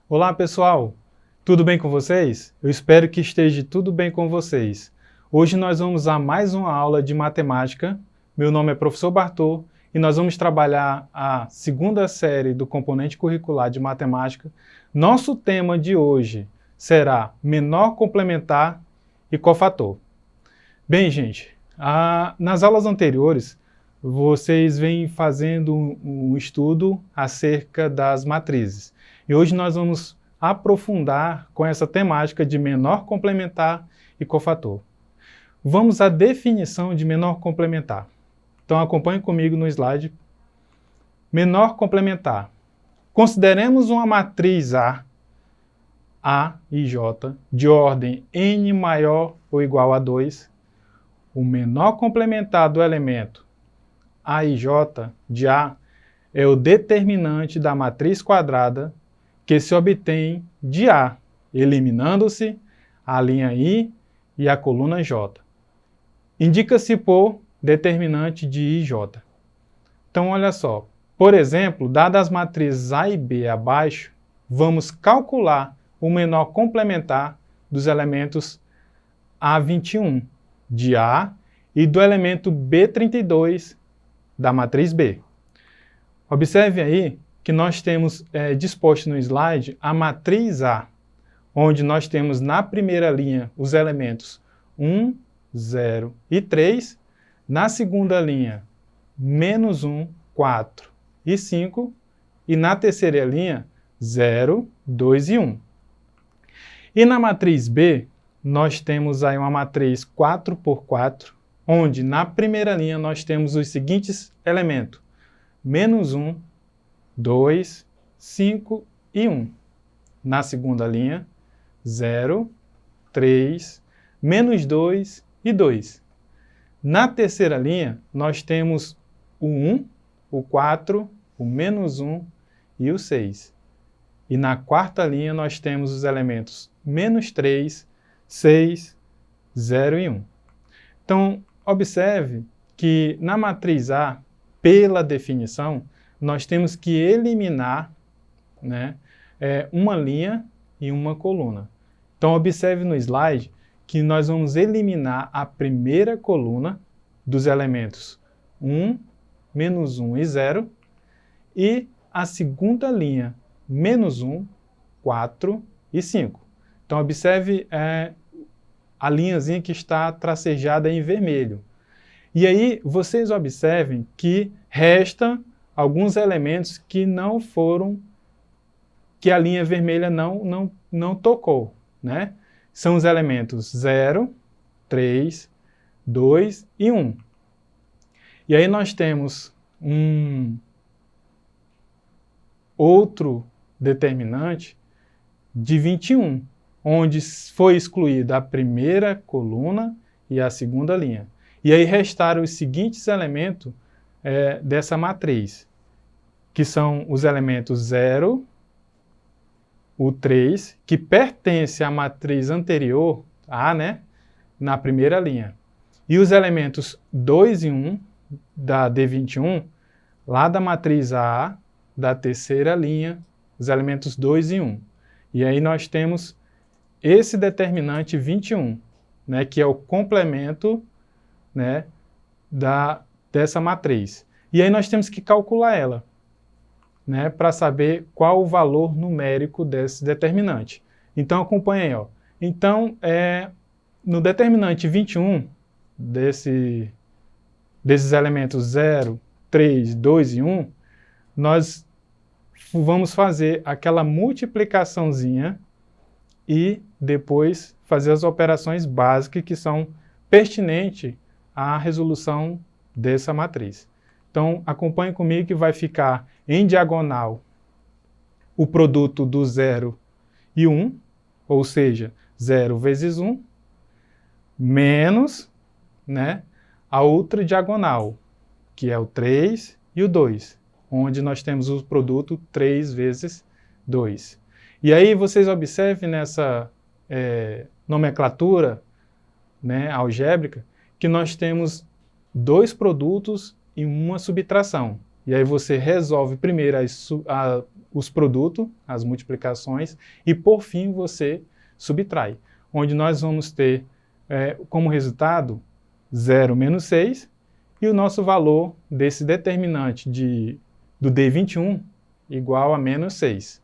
Olá pessoal, tudo bem com vocês? Eu espero que esteja tudo bem com vocês. Hoje nós vamos a mais uma aula de matemática. Meu nome é professor Bartô e nós vamos trabalhar a segunda série do componente curricular de matemática. Nosso tema de hoje será menor complementar e cofator. Bem, gente, nas aulas anteriores vocês vêm fazendo um estudo acerca das matrizes. E hoje nós vamos aprofundar com essa temática de menor complementar e cofator. Vamos à definição de menor complementar. Então acompanhe comigo no slide. Menor complementar. Consideremos uma matriz A e J, de ordem n maior ou igual a 2. O menor complementar do elemento A e J de A é o determinante da matriz quadrada que se obtém de A, eliminando-se a linha I e a coluna J. Indica-se por determinante de I e J. Então, olha só. Por exemplo, dadas as matrizes A e B abaixo, vamos calcular o menor complementar dos elementos A21 de A e do elemento B32 da matriz B. Observe aí que nós temos disposto no slide a matriz A, onde nós temos na primeira linha os elementos 1, 0 e 3, na segunda linha menos 1, 4 e 5, e na terceira linha 0, 2 e 1. E na matriz B, nós temos aí uma matriz 4 por 4, onde na primeira linha nós temos os seguintes elementos: menos 1, 2, 5 e 1. Na segunda linha, 0, 3, menos 2 e 2. Na terceira linha, nós temos o 1, o 4, o menos 1 e o 6. E na quarta linha, nós temos os elementos menos 3, 6, 0 e 1. Então, observe que na matriz A, pela definição, nós temos que eliminar, né, uma linha e uma coluna. Então, observe no slide que nós vamos eliminar a primeira coluna dos elementos 1, menos 1 e 0, e a segunda linha, menos 1, 4 e 5. Então, observe a linhazinha que está tracejada em vermelho. E aí, vocês observem que resta alguns elementos que não foram, que a linha vermelha não tocou, né? São os elementos 0, 3, 2 e 1. E aí nós temos um outro determinante de 21, onde foi excluída a primeira coluna e a segunda linha. E aí restaram os seguintes elementos dessa matriz, que são os elementos 0, o 3, que pertence à matriz anterior, A, né, na primeira linha, e os elementos 2 e 1 da D21, lá da matriz A, da terceira linha, os elementos 2 e 1. E aí nós temos esse determinante 21, né, que é o complemento, né, dessa matriz. E aí nós temos que calcular ela, né, para saber qual o valor numérico desse determinante. Então, acompanhe aí. Ó. Então, no determinante 21, desses elementos 0, 3, 2 e 1, nós vamos fazer aquela multiplicaçãozinha e depois fazer as operações básicas que são pertinentes à resolução dessa matriz. Então, acompanhe comigo que vai ficar em diagonal o produto do 0 e 1, ou seja, 0 vezes 1, menos, né, a outra diagonal, que é o 3 e o 2, onde nós temos o produto 3 vezes 2. E aí vocês observem nessa nomenclatura, né, algébrica, que nós temos dois produtos e uma subtração. E aí você resolve primeiro os produtos, as multiplicações, e por fim você subtrai, onde nós vamos ter como resultado 0 menos 6, e o nosso valor desse determinante do D21 igual a menos 6.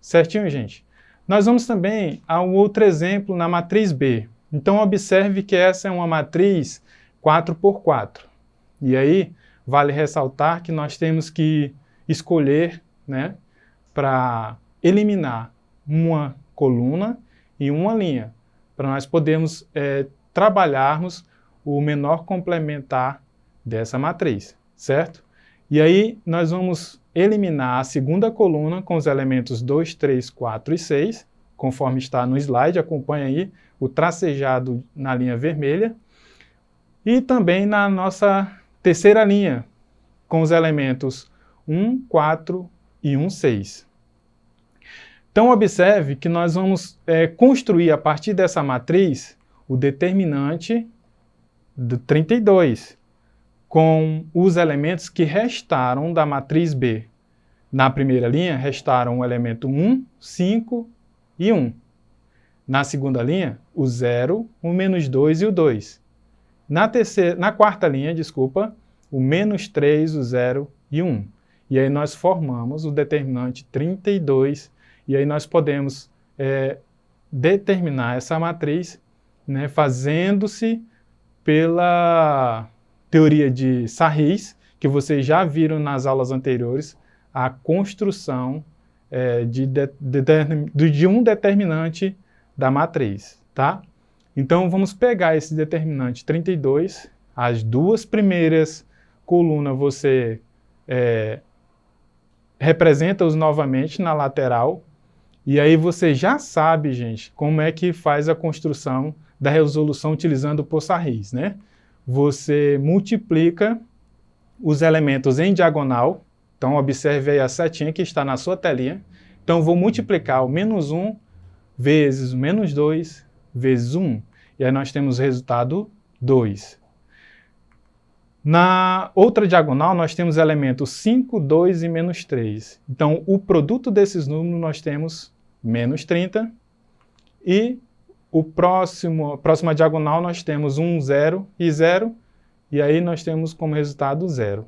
Certinho, gente? Nós vamos também a um outro exemplo na matriz B. Então, observe que essa é uma matriz 4x4. E aí, vale ressaltar que nós temos que escolher, né, para eliminar uma coluna e uma linha, para nós podermos trabalharmos o menor complementar dessa matriz, certo? E aí, nós vamos eliminar a segunda coluna com os elementos 2, 3, 4 e 6, conforme está no slide, acompanha aí o tracejado na linha vermelha, e também na nossa terceira linha, com os elementos 1, 4 e 1, 6. Então, observe que nós vamos construir a partir dessa matriz o determinante do 32, com os elementos que restaram da matriz B. Na primeira linha, restaram o elemento 1, 5 e 1. Na segunda linha, o 0, o menos 2 e o 2. Na quarta linha, o menos 3, o 0 e 1. E aí nós formamos o determinante 32, e aí nós podemos determinar essa matriz, né, fazendo-se pela teoria de Sarris, que vocês já viram nas aulas anteriores, a construção de um determinante da matriz, tá? Então, vamos pegar esse determinante 32, as duas primeiras colunas você representa-os novamente na lateral, e aí você já sabe, gente, como é que faz a construção da resolução utilizando o Poisson-Sarris, né? Você multiplica os elementos em diagonal. Então, observe aí a setinha que está na sua telinha. Então, vou multiplicar o menos 1 vezes o menos 2 vezes 1. E aí nós temos o resultado 2. Na outra diagonal, nós temos elementos 5, 2 e menos 3. Então, o produto desses números nós temos menos 30. E a próxima diagonal nós temos 1, 0 e 0. E aí nós temos como resultado 0.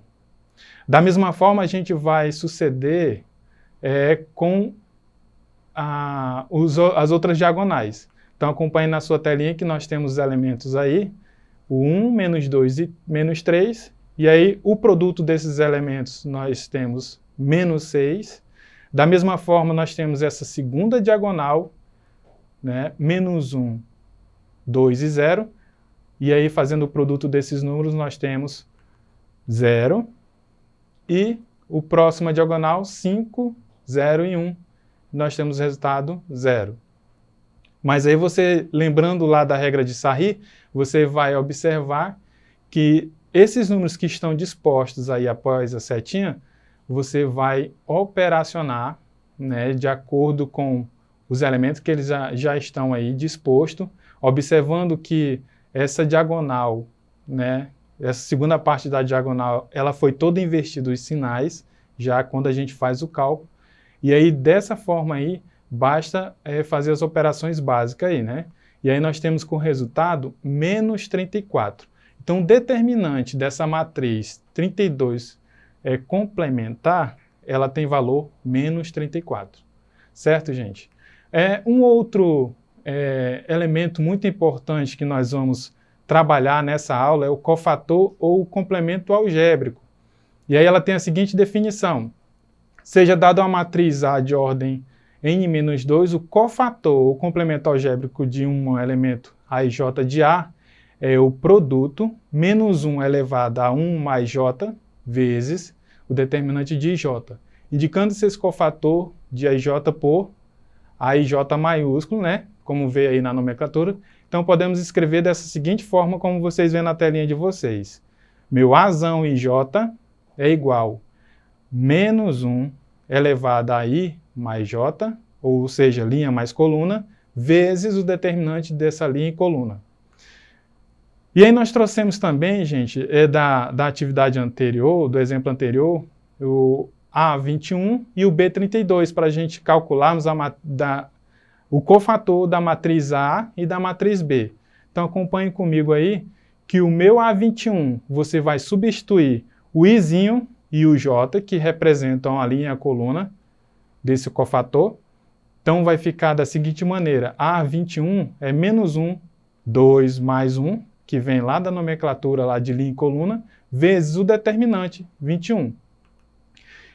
Da mesma forma, a gente vai suceder com as outras diagonais. Então, acompanhe na sua telinha que nós temos os elementos aí, o 1, menos 2 e menos 3. E aí, o produto desses elementos, nós temos menos 6. Da mesma forma, nós temos essa segunda diagonal, né, menos 1, 2 e 0. E aí, fazendo o produto desses números, nós temos 0. E o próximo diagonal, 5, 0 e 1. Nós temos o resultado 0. Mas aí você, lembrando lá da regra de Sarris, você vai observar que esses números que estão dispostos aí após a setinha, você vai operacionar, né, de acordo com os elementos que eles já estão aí dispostos, observando que essa diagonal, né, essa segunda parte da diagonal, ela foi toda invertida os sinais, já quando a gente faz o cálculo. E aí, dessa forma aí, basta fazer as operações básicas aí, né? E aí nós temos como resultado menos 34. Então, o determinante dessa matriz 32 complementar, ela tem valor menos 34. Certo, gente? Um outro elemento muito importante que nós vamos trabalhar nessa aula é o cofator ou o complemento algébrico. E aí ela tem a seguinte definição. Seja dada uma matriz A de ordem n-2, o cofator ou complemento algébrico de um elemento A e J de A é o produto menos 1 elevado a 1 mais J vezes o determinante de J, indicando-se esse cofator de AJ por AJ maiúsculo, né? Como vê aí na nomenclatura. Então, podemos escrever dessa seguinte forma, como vocês veem na telinha de vocês. Meu Azão IJ é igual menos 1 elevado a I mais J, ou seja, linha mais coluna, vezes o determinante dessa linha e coluna. E aí nós trouxemos também, gente, da atividade anterior, do exemplo anterior, o A21 e o B32 para a gente calcularmos o cofator da matriz A e da matriz B. Então acompanhe comigo aí que o meu A21 você vai substituir o Izinho e o J, que representam a linha e a coluna desse cofator. Então vai ficar da seguinte maneira: A21 é menos 1, 2 mais 1, que vem lá da nomenclatura lá de linha e coluna, vezes o determinante, 21.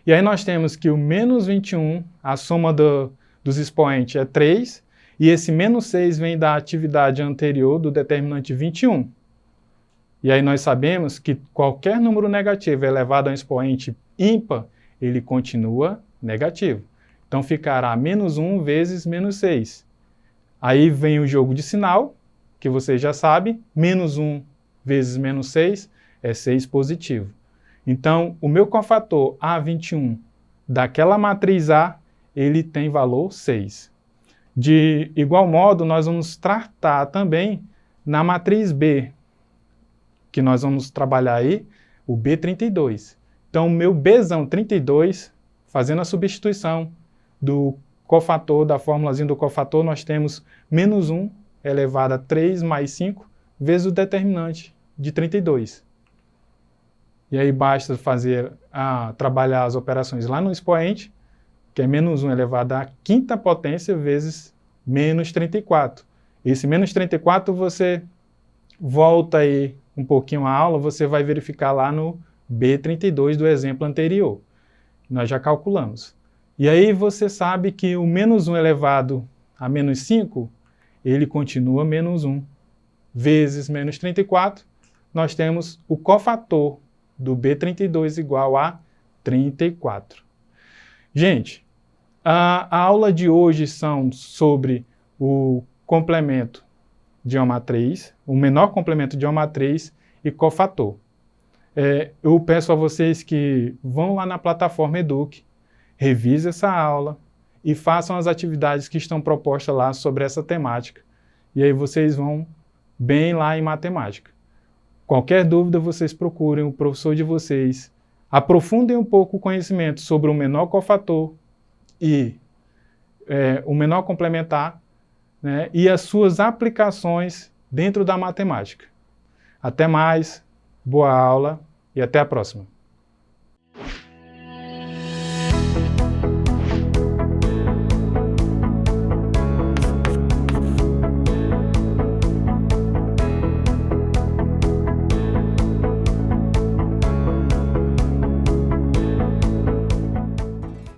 E aí nós temos que o menos 21, a soma dos expoentes é 3, e esse menos 6 vem da atividade anterior do determinante 21. E aí nós sabemos que qualquer número negativo elevado a um expoente ímpar, ele continua negativo. Então ficará menos 1 vezes menos 6. Aí vem o jogo de sinal, que você já sabe, menos 1 vezes menos 6 é 6 positivo. Então, o meu cofator A21 daquela matriz A, ele tem valor 6. De igual modo, nós vamos tratar também na matriz B, que nós vamos trabalhar aí, o B32. Então, o meu Bzão 32, fazendo a substituição do cofator, da formulazinha do cofator, nós temos menos 1 elevado a 3 mais 5, vezes o determinante de 32. E aí basta trabalhar as operações lá no expoente, que é menos 1 elevado à quinta potência, vezes menos 34. Esse menos 34 você volta aí um pouquinho a aula, você vai verificar lá no B32 do exemplo anterior. Nós já calculamos. E aí você sabe que o menos 1 elevado a menos 5, ele continua menos 1. Vezes menos 34, nós temos o cofator do B32 igual a 34. Gente, a aula de hoje são sobre o complemento de uma matriz, o menor complemento de uma matriz e cofator. Eu peço a vocês que vão lá na plataforma Eduque, revisem essa aula e façam as atividades que estão propostas lá sobre essa temática. E aí vocês vão bem lá em matemática. Qualquer dúvida, vocês procurem o professor de vocês, aprofundem um pouco o conhecimento sobre o menor cofator e o menor complementar, né, e as suas aplicações dentro da matemática. Até mais, boa aula e até a próxima.